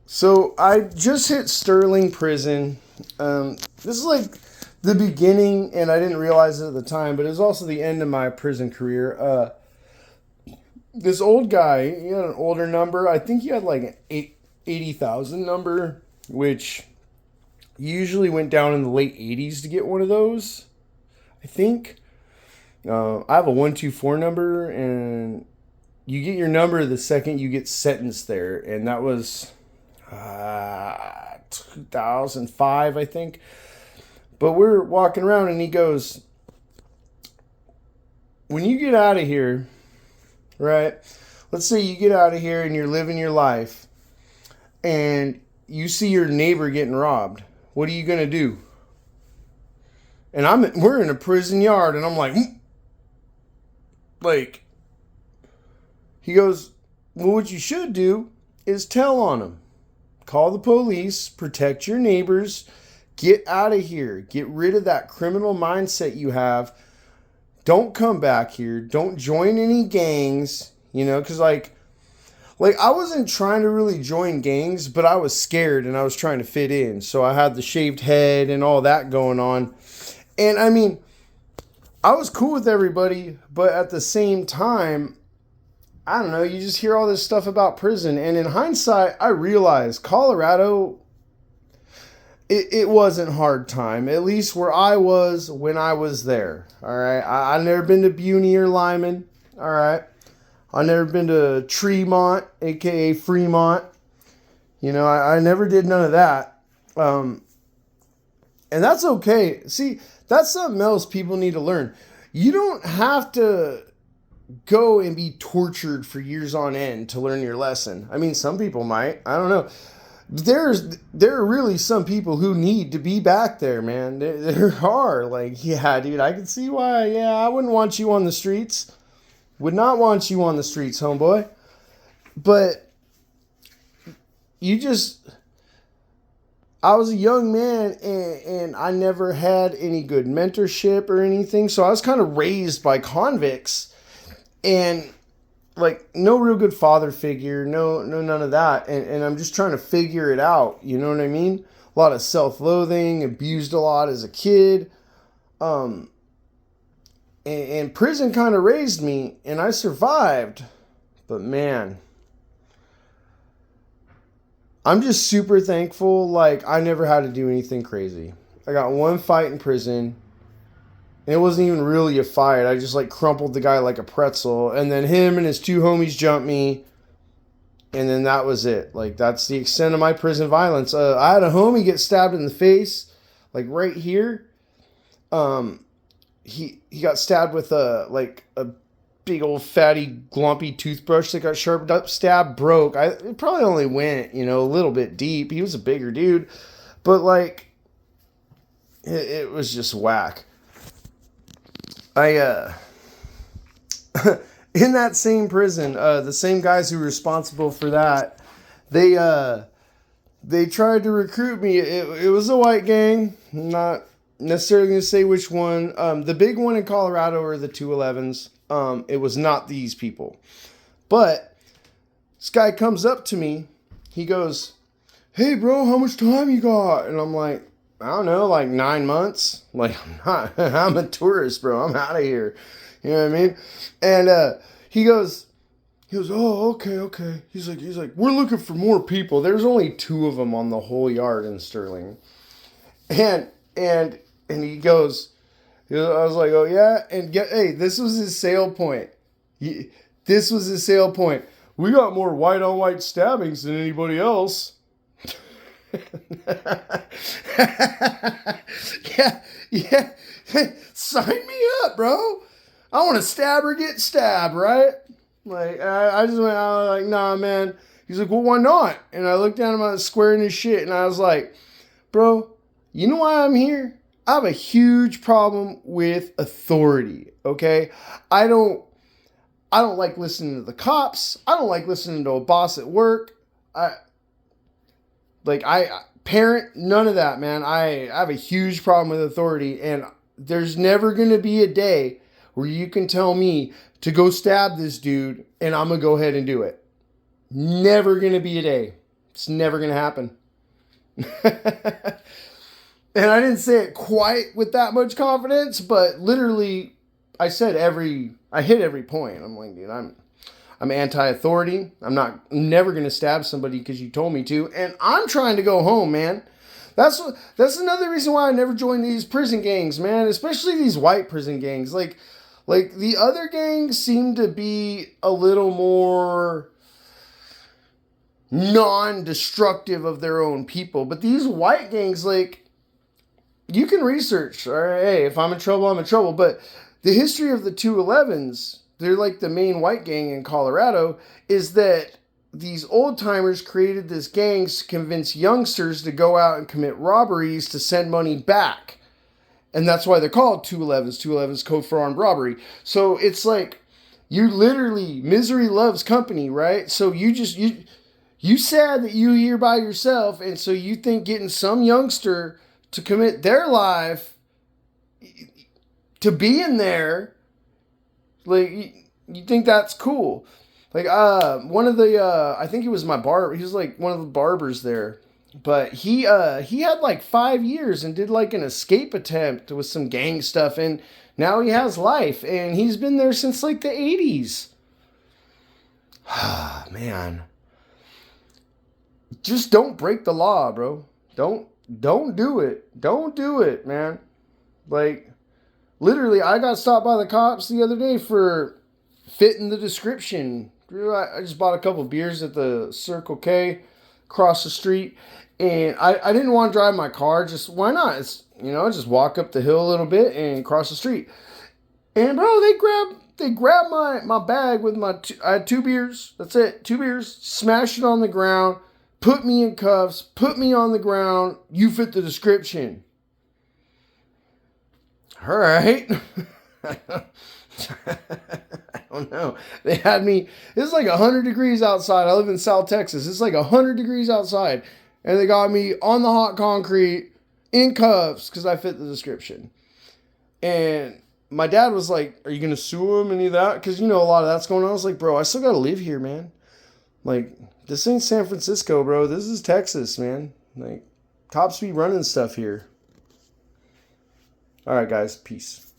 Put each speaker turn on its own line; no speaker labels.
So I just hit Sterling Prison. This is like the beginning, and I didn't realize it at the time, but it was also the end of my prison career. This old guy, he had an older number. I think he had like an 80,000 number, which usually went down in the late 80s to get one of those. I think. I have a 124 number, and you get your number the second you get sentenced there, and that was 2005, I think. But we're walking around, and he goes, when you get out of here, right? Let's say you get out of here and you're living your life, and you see your neighbor getting robbed. What are you gonna do? And we're in a prison yard, and I'm like, he goes, well, what you should do is tell on him. Call the police, protect your neighbors, get out of here. Get rid of that criminal mindset you have. Don't come back here. Don't join any gangs, because like I wasn't trying to really join gangs, but I was scared and I was trying to fit in. So I had the shaved head and all that going on. And I mean, I was cool with everybody, but at the same time, I don't know, you just hear all this stuff about prison. And in hindsight, I realized Colorado, it wasn't hard time, at least where I was when I was there. All right. I've never been to Buny or Lyman. All right. I've never been to Tremont, a.k.a. Fremont. I never did none of that. And that's okay. See, that's something else people need to learn. You don't have to go and be tortured for years on end to learn your lesson. I mean, some people might. I don't know. There are really some people who need to be back there, man. There are. Like, yeah, dude, I can see why. Yeah, I wouldn't want you on the streets. Would not want you on the streets, homeboy. But I was a young man, and I never had any good mentorship or anything. So I was kind of raised by convicts, and like no real good father figure, no none of that. And I'm just trying to figure it out. You know what I mean? A lot of self-loathing, abused a lot as a kid. And prison kind of raised me, and I survived. But man, I'm just super thankful. Like, I never had to do anything crazy. I got one fight in prison, and it wasn't even really a fight. I just like crumpled the guy like a pretzel, and then him and his two homies jumped me, and then that was it. Like, that's the extent of my prison violence. I had a homie get stabbed in the face, like right here. He got stabbed with a big old fatty glumpy toothbrush that got sharpened up. Stab broke. It probably only went a little bit deep. He was a bigger dude, but like it was just whack. I in that same prison, the same guys who were responsible for that, they tried to recruit me. It was a white gang, not necessarily going to say which one. The big one in Colorado are the 211s. It was not these people. But this guy comes up to me. He goes, hey, bro, how much time you got? And I'm like, I don't know, like 9 months. Like, I'm a tourist, bro. I'm out of here. You know what I mean? And he goes, oh, okay. He's like, we're looking for more people. There's only 2 of them on the whole yard in Sterling. And he goes, I was like, oh yeah, and hey, this was his sale point. This was his sale point. We got more white on white stabbings than anybody else. yeah. Sign me up, bro. I want to stab or get stabbed, right? Like, I was like, nah, man. He's like, well, why not? And I looked down at him, I was squaring his shit, and I was like, bro, you know why I'm here? I have a huge problem with authority, okay? I don't like listening to the cops. I don't like listening to a boss at work. Parent, none of that, man. I have a huge problem with authority, and there's never going to be a day where you can tell me to go stab this dude, and I'm going to go ahead and do it. Never going to be a day. It's never going to happen. And I didn't say it quite with that much confidence, but literally I hit every point. I'm like, dude, I'm anti-authority. Never going to stab somebody because you told me to. And I'm trying to go home, man. That's another reason why I never joined these prison gangs, man. Especially these white prison gangs. Like the other gangs seem to be a little more non-destructive of their own people. But these white gangs, like, you can research. All right, hey, if I'm in trouble, I'm in trouble. But the history of the 211s, they're like the main white gang in Colorado, is that these old timers created this gangs to convince youngsters to go out and commit robberies to send money back. And that's why they're called 211s. 211s code for armed robbery. So it's like, you literally, misery loves company, right? So you sad that you here by yourself, and so you think getting some youngster to commit their life to be in there, like, you think that's cool. Like, one of the, I think he was my barber. He was like one of the barbers there. But he had like 5 years and did like an escape attempt with some gang stuff. And now he has life. And he's been there since like the 80s. Man. Just don't break the law, bro. Don't do it. Don't do it, man. Like, literally, I got stopped by the cops the other day for fitting the description. I just bought a couple beers at the Circle K across the street, and I didn't want to drive my car. Just, why not? It's, just walk up the hill a little bit and cross the street. And bro, they grabbed my bag with I had 2 beers. That's it, 2 beers. Smashed it on the ground. Put me in cuffs. Put me on the ground. You fit the description. All right. I don't know. They had me. It's like 100 degrees outside. I live in South Texas. It's like 100 degrees outside. And they got me on the hot concrete in cuffs because I fit the description. And my dad was like, are you going to sue him? Any of that? Because, a lot of that's going on. I was like, bro, I still got to live here, man. Like, this ain't San Francisco, bro. This is Texas, man. Like, cops be running stuff here. All right, guys. Peace.